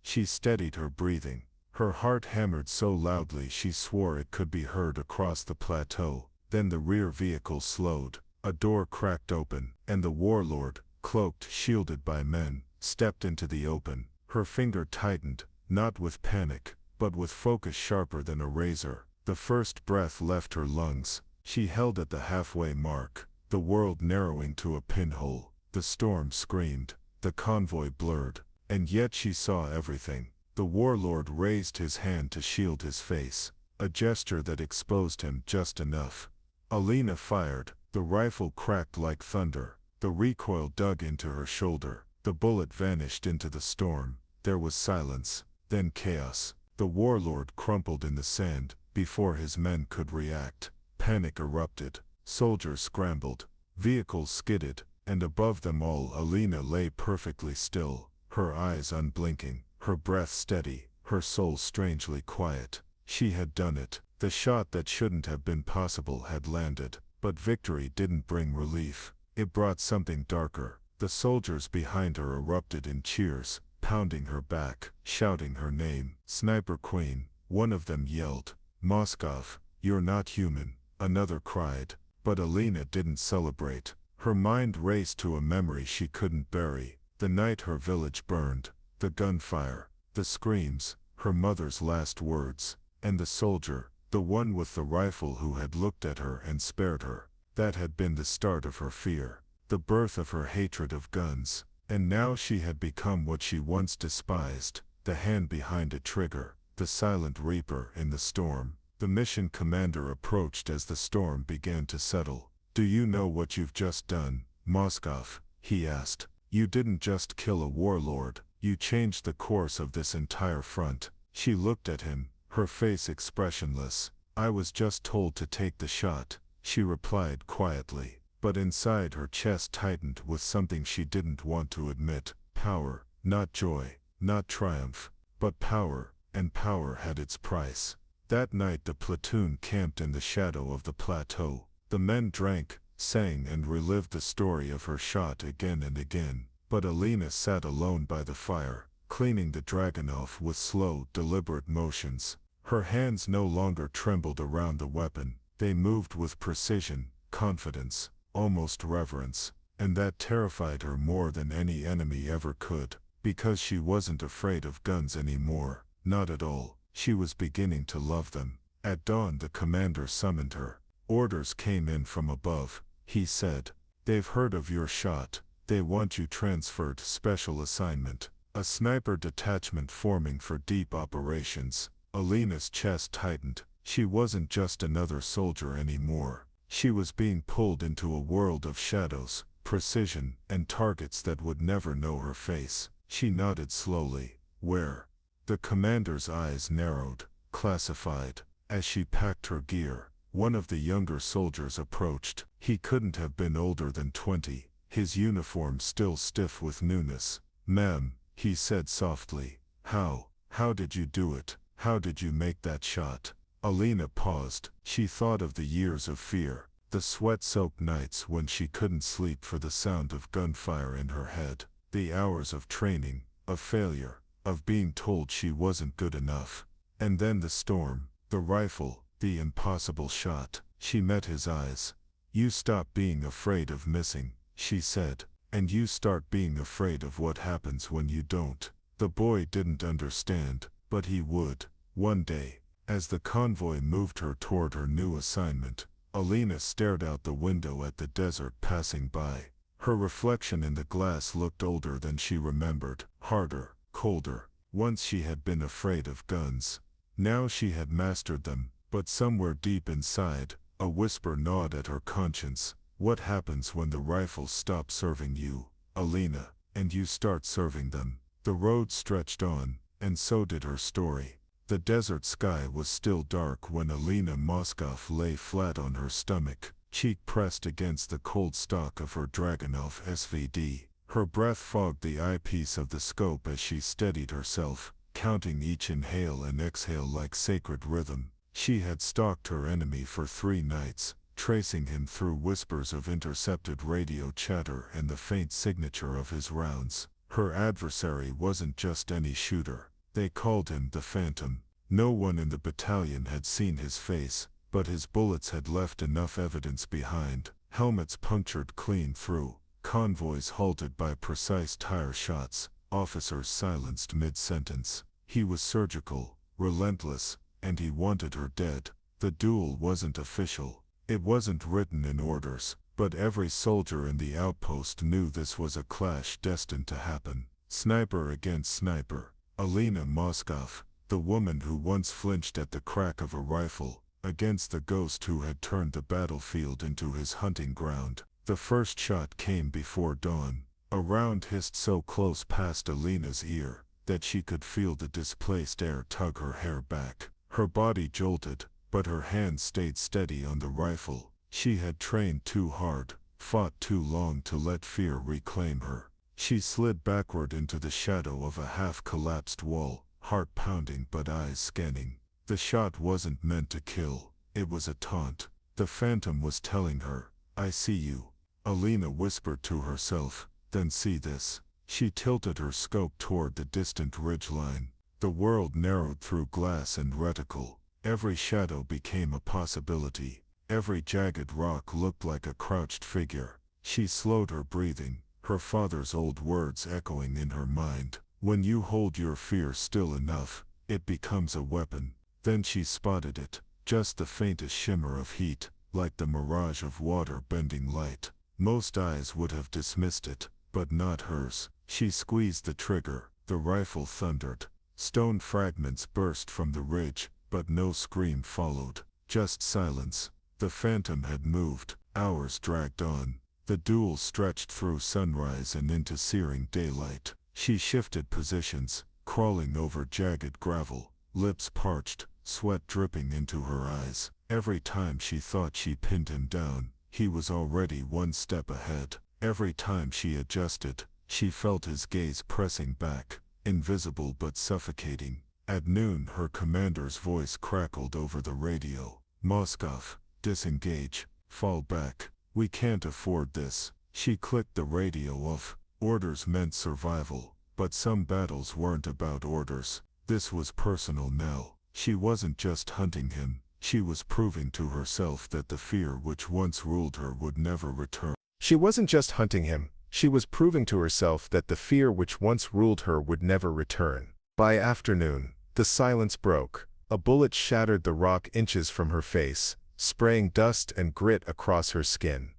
She steadied her breathing. Her heart hammered so loudly she swore it could be heard across the plateau. Then the rear vehicle slowed. A door cracked open, and the warlord, cloaked, shielded by men, stepped into the open. Her finger tightened, not with panic, but with focus sharper than a razor. The first breath left her lungs. She held at the halfway mark, the world narrowing to a pinhole. The storm screamed, the convoy blurred, and yet she saw everything. The warlord raised his hand to shield his face, a gesture that exposed him just enough. Alina fired. The rifle cracked like thunder. The recoil dug into her shoulder. The bullet vanished into the storm. There was silence, then chaos. The warlord crumpled in the sand before his men could react. Panic erupted. Soldiers scrambled. Vehicles skidded, and above them all Alina lay perfectly still, her eyes unblinking, her breath steady, her soul strangely quiet. She had done it. The shot that shouldn't have been possible had landed. But victory didn't bring relief. It brought something darker. The soldiers behind her erupted in cheers, pounding her back, shouting her name. "Sniper Queen," one of them yelled. "Moskov, you're not human," another cried. But Alina didn't celebrate. Her mind raced to a memory she couldn't bury. The night her village burned, the gunfire, the screams, her mother's last words, and the soldier, the one with the rifle who had looked at her and spared her. That had been the start of her fear, the birth of her hatred of guns. And now she had become what she once despised, the hand behind a trigger, the silent reaper in the storm. The mission commander approached as the storm began to settle. "Do you know what you've just done, Moskov?" he asked. "You didn't just kill a warlord, you changed the course of this entire front." She looked at him, her face expressionless. "I was just told to take the shot," she replied quietly, but inside her chest tightened with something she didn't want to admit. Power, not joy, not triumph, but power, and power had its price. That night the platoon camped in the shadow of the plateau. The men drank, sang, and relived the story of her shot again and again. But Alina sat alone by the fire, cleaning the Dragunov with slow, deliberate motions. Her hands no longer trembled around the weapon. They moved with precision, confidence, almost reverence, and that terrified her more than any enemy ever could, because she wasn't afraid of guns anymore, not at all. She was beginning to love them. At dawn the commander summoned her. Orders came in from above. He said, "They've heard of your shot. They want you transferred. Special assignment. A sniper detachment forming for deep operations." Alina's chest tightened. She wasn't just another soldier anymore. She was being pulled into a world of shadows, precision, and targets that would never know her face. She nodded slowly. "Where?" The commander's eyes narrowed. "Classified." As she packed her gear, one of the younger soldiers approached. He couldn't have been older than 20, his uniform still stiff with newness. "Ma'am," he said softly, How did you do it? How did you make that shot?" Alina paused. She thought of the years of fear, the sweat-soaked nights when she couldn't sleep for the sound of gunfire in her head, the hours of training, of failure, of being told she wasn't good enough. And then the storm, the rifle, the impossible shot. She met his eyes. "You stop being afraid of missing," she said, "and you start being afraid of what happens when you don't." The boy didn't understand, but he would, one day. As the convoy moved her toward her new assignment, Alina stared out the window at the desert passing by. Her reflection in the glass looked older than she remembered, harder, colder. Once she had been afraid of guns. Now she had mastered them, but somewhere deep inside, a whisper gnawed at her conscience. What happens when the rifles stop serving you, Alina, and you start serving them? The road stretched on, and so did her story. The desert sky was still dark when Alina Moskov lay flat on her stomach, cheek pressed against the cold stock of her Dragunov SVD. Her breath fogged the eyepiece of the scope as she steadied herself, counting each inhale and exhale like sacred rhythm. She had stalked her enemy for 3 nights, tracing him through whispers of intercepted radio chatter and the faint signature of his rounds. Her adversary wasn't just any shooter. They called him the Phantom. No one in the battalion had seen his face, but his bullets had left enough evidence behind. Helmets punctured clean through, convoys halted by precise tire shots, officers silenced mid-sentence. He was surgical, relentless, and he wanted her dead. The duel wasn't official. It wasn't written in orders, but every soldier in the outpost knew this was a clash destined to happen. Sniper against sniper. Alina Moskov, the woman who once flinched at the crack of a rifle, against the ghost who had turned the battlefield into his hunting ground. The first shot came before dawn. A round hissed so close past Alina's ear that she could feel the displaced air tug her hair back. Her body jolted, but her hand stayed steady on the rifle. She had trained too hard, fought too long to let fear reclaim her. She slid backward into the shadow of a half-collapsed wall, heart pounding but eyes scanning. The shot wasn't meant to kill. It was a taunt. The Phantom was telling her, "I see you." Alina whispered to herself, "Then see this." She tilted her scope toward the distant ridgeline. The world narrowed through glass and reticle. Every shadow became a possibility. Every jagged rock looked like a crouched figure. She slowed her breathing, her father's old words echoing in her mind. When you hold your fear still enough, it becomes a weapon. Then she spotted it, just the faintest shimmer of heat, like the mirage of water bending light. Most eyes would have dismissed it, but not hers. She squeezed the trigger. The rifle thundered. Stone fragments burst from the ridge, but no scream followed. Just silence. The Phantom had moved. Hours dragged on. The duel stretched through sunrise and into searing daylight. She shifted positions, crawling over jagged gravel, lips parched, sweat dripping into her eyes. Every time she thought she pinned him down, he was already one step ahead. Every time she adjusted, she felt his gaze pressing back, invisible but suffocating. At noon her commander's voice crackled over the radio. "Moskov, disengage, fall back. We can't afford this." She clicked the radio off. Orders meant survival, but some battles weren't about orders. This was personal now. She wasn't just hunting him, She was proving to herself that the fear which once ruled her would never return. She wasn't just hunting him, she was proving to herself that the fear which once ruled her would never return. By afternoon, the silence broke. A bullet shattered the rock inches from her face, spraying dust and grit across her skin.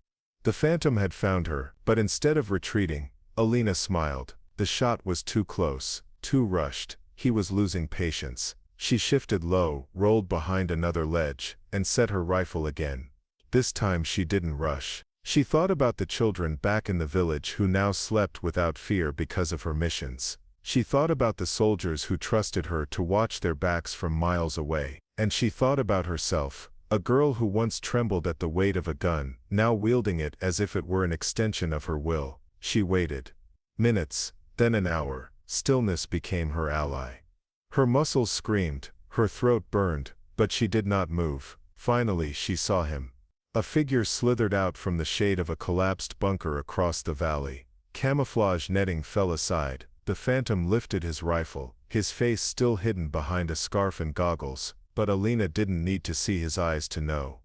The phantom had found her, but instead of retreating, Alina smiled. The shot was too close, too rushed. He was losing patience. She shifted low, rolled behind another ledge, and set her rifle again. This time she didn't rush. She thought about the children back in the village who now slept without fear because of her missions. She thought about the soldiers who trusted her to watch their backs from miles away. And she thought about herself, a girl who once trembled at the weight of a gun, now wielding it as if it were an extension of her will. She waited. Minutes, then an hour. Stillness became her ally. Her muscles screamed, her throat burned, but she did not move. Finally she saw him. A figure slithered out from the shade of a collapsed bunker across the valley. Camouflage netting fell aside. The phantom lifted his rifle, his face still hidden behind a scarf and goggles, but Alina didn't need to see his eyes to know.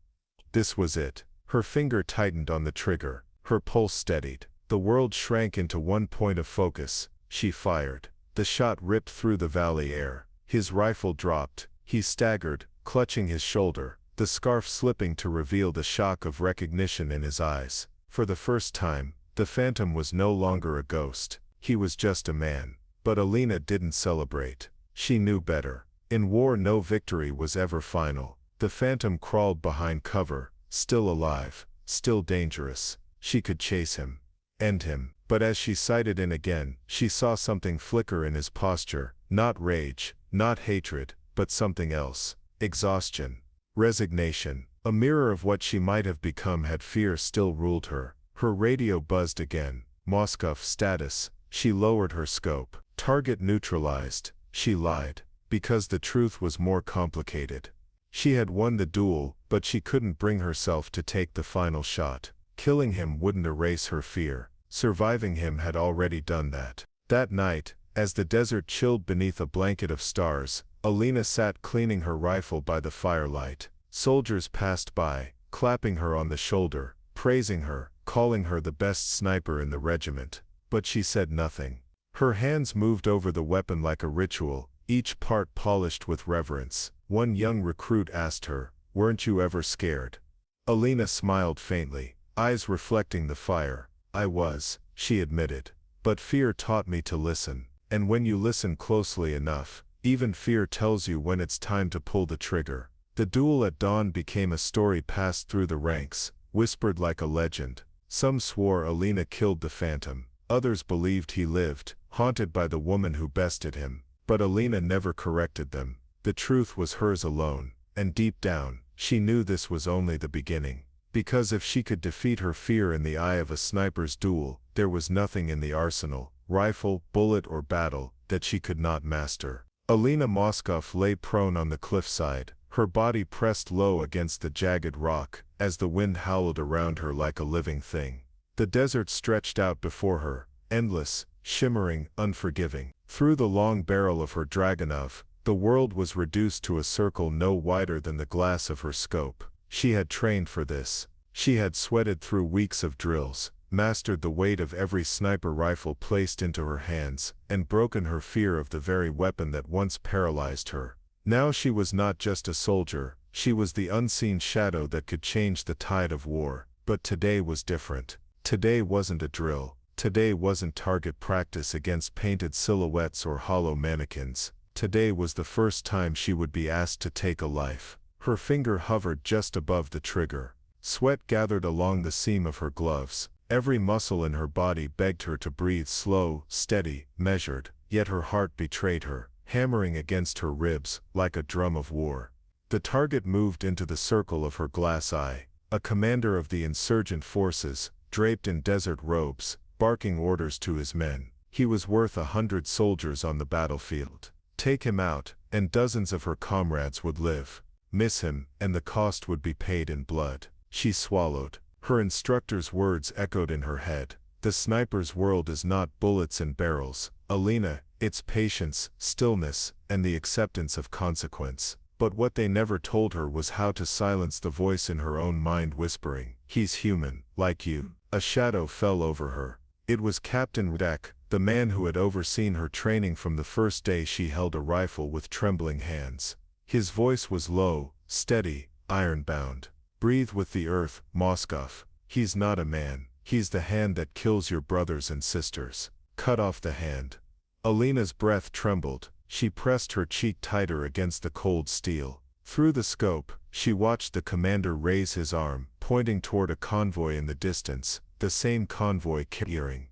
This was it. Her finger tightened on the trigger. Her pulse steadied. The world shrank into one point of focus. She fired. The shot ripped through the valley air. His rifle dropped. He staggered, clutching his shoulder, the scarf slipping to reveal the shock of recognition in his eyes. For the first time, the phantom was no longer a ghost. He was just a man. But Alina didn't celebrate. She knew better. In war no victory was ever final. The phantom crawled behind cover, still alive, still dangerous. She could chase him. End him. But as she sighted in again, she saw something flicker in his posture. Not rage, not hatred, but something else. Exhaustion. Resignation. A mirror of what she might have become had fear still ruled her. Her radio buzzed again. Moscow status. She lowered her scope. Target neutralized. She lied. Because the truth was more complicated. She had won the duel, but she couldn't bring herself to take the final shot. Killing him wouldn't erase her fear. Surviving him had already done that. That night, as the desert chilled beneath a blanket of stars, Alina sat cleaning her rifle by the firelight. Soldiers passed by, clapping her on the shoulder, praising her, calling her the best sniper in the regiment. But she said nothing. Her hands moved over the weapon like a ritual, each part polished with reverence. One young recruit asked her, "Weren't you ever scared?" Alina smiled faintly, eyes reflecting the fire. "I was," she admitted. "But fear taught me to listen. And when you listen closely enough, even fear tells you when it's time to pull the trigger." The duel at dawn became a story passed through the ranks, whispered like a legend. Some swore Alina killed the phantom. Others believed he lived, haunted by the woman who bested him. But Alina never corrected them. The truth was hers alone, and deep down, she knew this was only the beginning. Because if she could defeat her fear in the eye of a sniper's duel, there was nothing in the arsenal, rifle, bullet or battle, that she could not master. Alina Moskov lay prone on the cliffside, her body pressed low against the jagged rock, as the wind howled around her like a living thing. The desert stretched out before her, endless, shimmering, unforgiving. Through the long barrel of her Dragunov, the world was reduced to a circle no wider than the glass of her scope. She had trained for this. She had sweated through weeks of drills, mastered the weight of every sniper rifle placed into her hands, and broken her fear of the very weapon that once paralyzed her. Now she was not just a soldier, she was the unseen shadow that could change the tide of war. But today was different. Today wasn't a drill. Today wasn't target practice against painted silhouettes or hollow mannequins. Today was the first time she would be asked to take a life. Her finger hovered just above the trigger. Sweat gathered along the seam of her gloves. Every muscle in her body begged her to breathe slow, steady, measured, yet her heart betrayed her, hammering against her ribs like a drum of war. The target moved into the circle of her glass eye, a commander of the insurgent forces, draped in desert robes, barking orders to his men. He was worth 100 soldiers on the battlefield. Take him out, and dozens of her comrades would live. Miss him, and the cost would be paid in blood. She swallowed. Her instructor's words echoed in her head. The sniper's world is not bullets and barrels, Alina, it's patience, stillness, and the acceptance of consequence. But what they never told her was how to silence the voice in her own mind whispering, "He's human, like you." A shadow fell over her. It was Captain Deck, the man who had overseen her training from the first day she held a rifle with trembling hands. His voice was low, steady, iron-bound. "Breathe with the earth, Moskov. He's not a man, he's the hand that kills your brothers and sisters. Cut off the hand." Alina's breath trembled. She pressed her cheek tighter against the cold steel. Through the scope, she watched the commander raise his arm, pointing toward a convoy in the distance, the same convoy carrying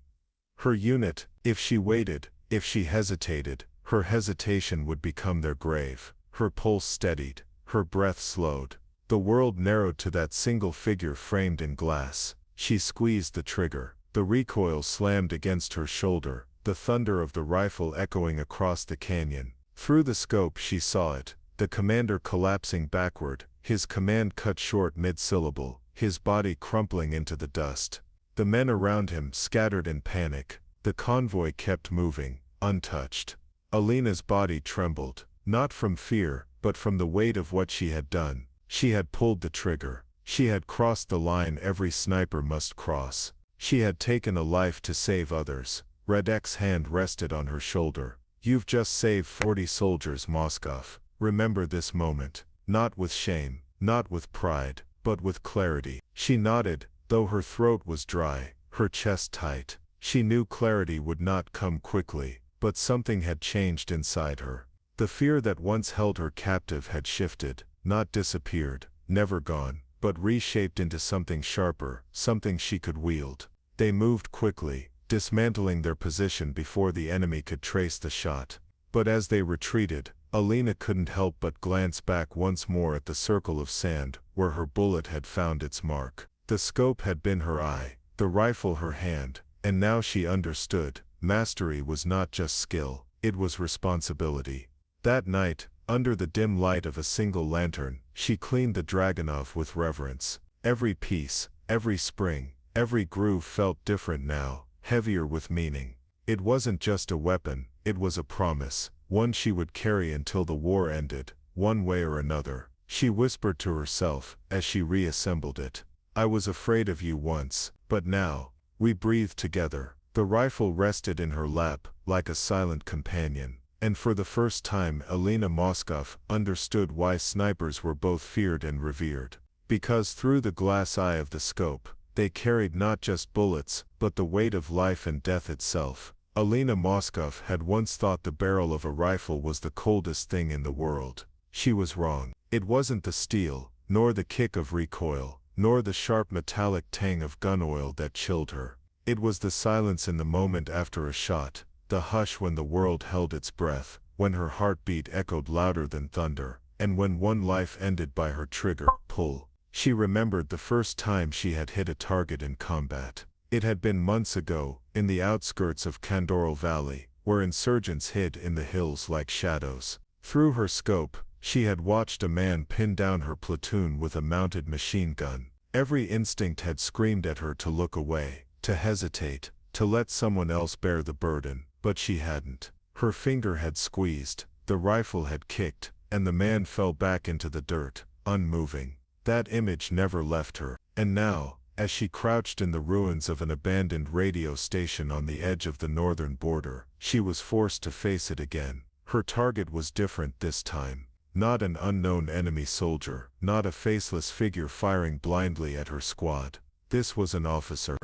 her unit. If she waited, if she hesitated, her hesitation would become their grave. Her pulse steadied, her breath slowed. The world narrowed to that single figure framed in glass. She squeezed the trigger. The recoil slammed against her shoulder, the thunder of the rifle echoing across the canyon. Through the scope she saw it, the commander collapsing backward, his command cut short mid-syllable, his body crumpling into the dust. The men around him scattered in panic. The convoy kept moving, untouched. Alina's body trembled, not from fear, but from the weight of what she had done. She had pulled the trigger. She had crossed the line every sniper must cross. She had taken a life to save others. Radek's hand rested on her shoulder. "You've just saved 40 soldiers, Moskov. Remember this moment. Not with shame, not with pride, but with clarity." She nodded, though her throat was dry, her chest tight. She knew clarity would not come quickly, but something had changed inside her. The fear that once held her captive had shifted, not disappeared, never gone, but reshaped into something sharper, something she could wield. They moved quickly, dismantling their position before the enemy could trace the shot. But as they retreated, Alina couldn't help but glance back once more at the circle of sand, where her bullet had found its mark. The scope had been her eye, the rifle her hand, and now she understood. Mastery was not just skill, it was responsibility. That night, under the dim light of a single lantern, she cleaned the Dragunov with reverence. Every piece, every spring, every groove felt different now, heavier with meaning. It wasn't just a weapon, it was a promise, one she would carry until the war ended, one way or another. She whispered to herself, as she reassembled it, "I was afraid of you once, but now, we breathe together." The rifle rested in her lap, like a silent companion. And for the first time Alina Moskov understood why snipers were both feared and revered. Because through the glass eye of the scope, they carried not just bullets, but the weight of life and death itself. Alina Moskov had once thought the barrel of a rifle was the coldest thing in the world. She was wrong. It wasn't the steel, nor the kick of recoil, nor the sharp metallic tang of gun oil that chilled her. It was the silence in the moment after a shot, the hush when the world held its breath, when her heartbeat echoed louder than thunder, and when one life ended by her trigger pull. She remembered the first time she had hit a target in combat. It had been months ago, in the outskirts of Kandoral Valley, where insurgents hid in the hills like shadows. Through her scope, she had watched a man pin down her platoon with a mounted machine gun. Every instinct had screamed at her to look away, to hesitate, to let someone else bear the burden, but she hadn't. Her finger had squeezed, the rifle had kicked, and the man fell back into the dirt, unmoving. That image never left her, and now, as she crouched in the ruins of an abandoned radio station on the edge of the northern border, she was forced to face it again. Her target was different this time. Not an unknown enemy soldier, not a faceless figure firing blindly at her squad. This was an officer.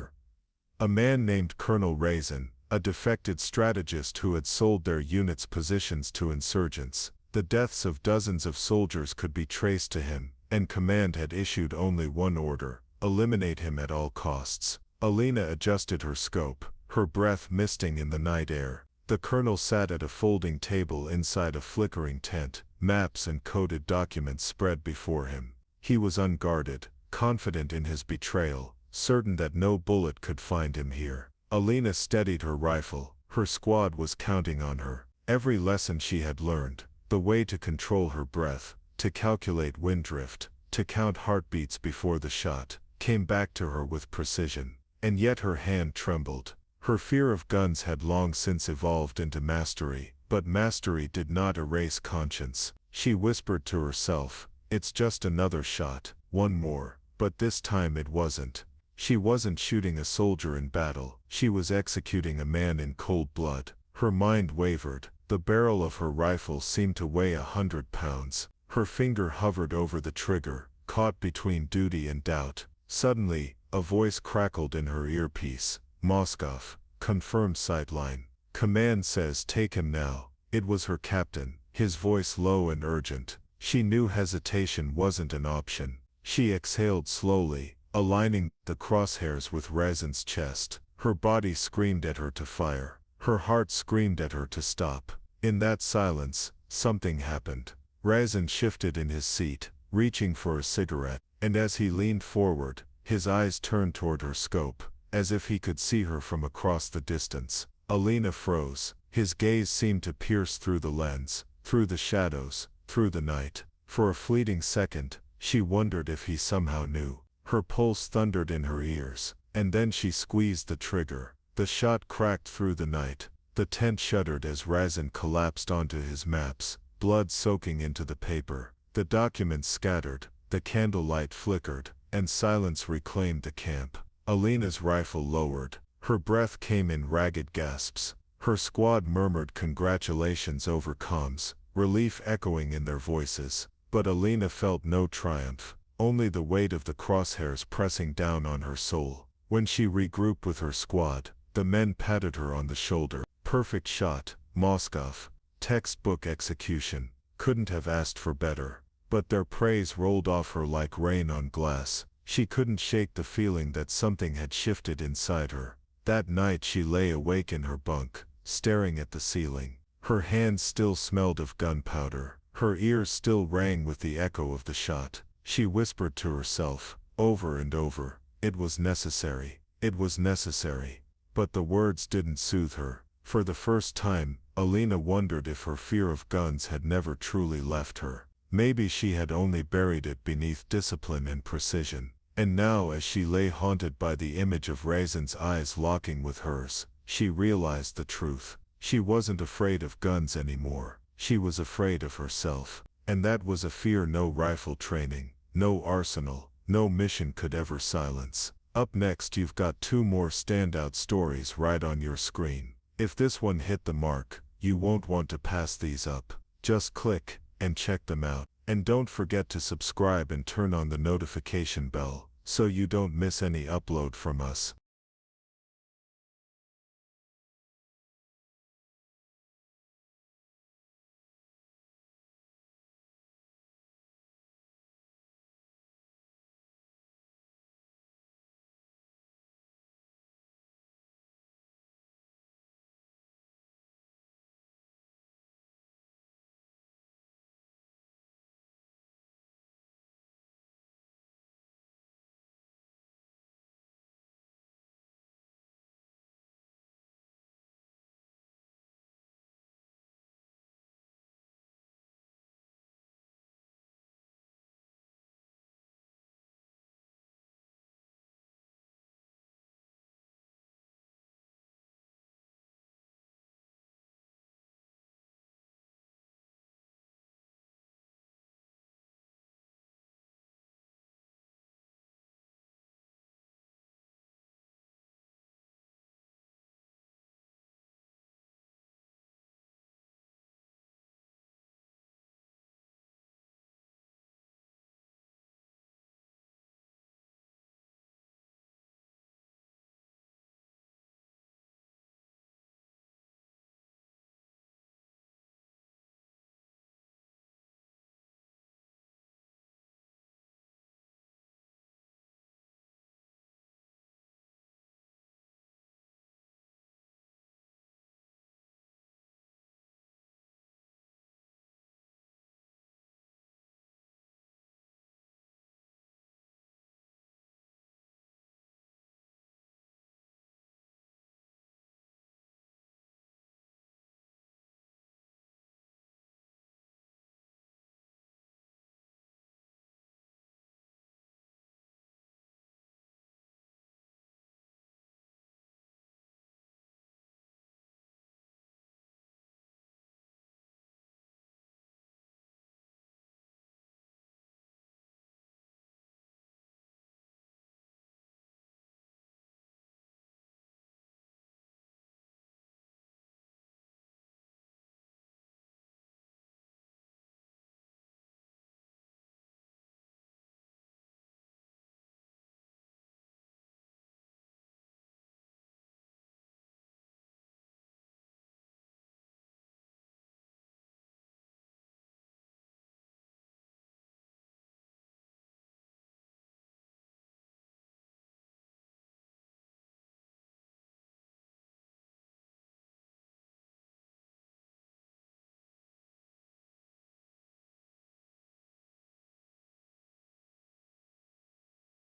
A man named Colonel Raisin, a defected strategist who had sold their unit's positions to insurgents. The deaths of dozens of soldiers could be traced to him, and command had issued only one order: eliminate him at all costs. Alina adjusted her scope, her breath misting in the night air. The colonel sat at a folding table inside a flickering tent, maps and coded documents spread before him. He was unguarded, confident in his betrayal, certain that no bullet could find him here. Alina steadied her rifle. Her squad was counting on her. Every lesson she had learned, the way to control her breath, to calculate wind drift, to count heartbeats before the shot, came back to her with precision. And yet her hand trembled. Her fear of guns had long since evolved into mastery, but mastery did not erase conscience. She whispered to herself, "It's just another shot, one more." But this time it wasn't. She wasn't shooting a soldier in battle. She was executing a man in cold blood. Her mind wavered. The barrel of her rifle seemed to weigh 100 pounds. Her finger hovered over the trigger, caught between duty and doubt. Suddenly, a voice crackled in her earpiece. "Moskov, confirmed sightline. Command says take him now." It was her captain, his voice low and urgent. She knew hesitation wasn't an option. She exhaled slowly, aligning the crosshairs with Razin's chest. Her body screamed at her to fire. Her heart screamed at her to stop. In that silence, something happened. Razin shifted in his seat, reaching for a cigarette, and as he leaned forward, his eyes turned toward her scope, as if he could see her from across the distance. Alina froze. His gaze seemed to pierce through the lens, through the shadows, through the night. For a fleeting second, she wondered if he somehow knew. Her pulse thundered in her ears, and then she squeezed the trigger. The shot cracked through the night. The tent shuddered as Razin collapsed onto his maps, blood soaking into the paper. The documents scattered, the candlelight flickered, and silence reclaimed the camp. Alina's rifle lowered. Her breath came in ragged gasps. Her squad murmured congratulations over comms, relief echoing in their voices. But Alina felt no triumph, only the weight of the crosshairs pressing down on her soul. When she regrouped with her squad, the men patted her on the shoulder. "Perfect shot, Moskov. Textbook execution. Couldn't have asked for better." But their praise rolled off her like rain on glass. She couldn't shake the feeling that something had shifted inside her. That night she lay awake in her bunk, staring at the ceiling. Her hands still smelled of gunpowder. Her ears still rang with the echo of the shot. She whispered to herself, over and over, "It was necessary. It was necessary." But the words didn't soothe her. For the first time, Alina wondered if her fear of guns had never truly left her. Maybe she had only buried it beneath discipline and precision. And now, as she lay haunted by the image of Razin's eyes locking with hers, she realized the truth. She wasn't afraid of guns anymore. She was afraid of herself. And that was a fear no rifle training, no arsenal, no mission could ever silence. Up next, you've got 2 more standout stories right on your screen. If this one hit the mark, you won't want to pass these up. Just click and check them out. And don't forget to subscribe and turn on the notification bell, so you don't miss any upload from us.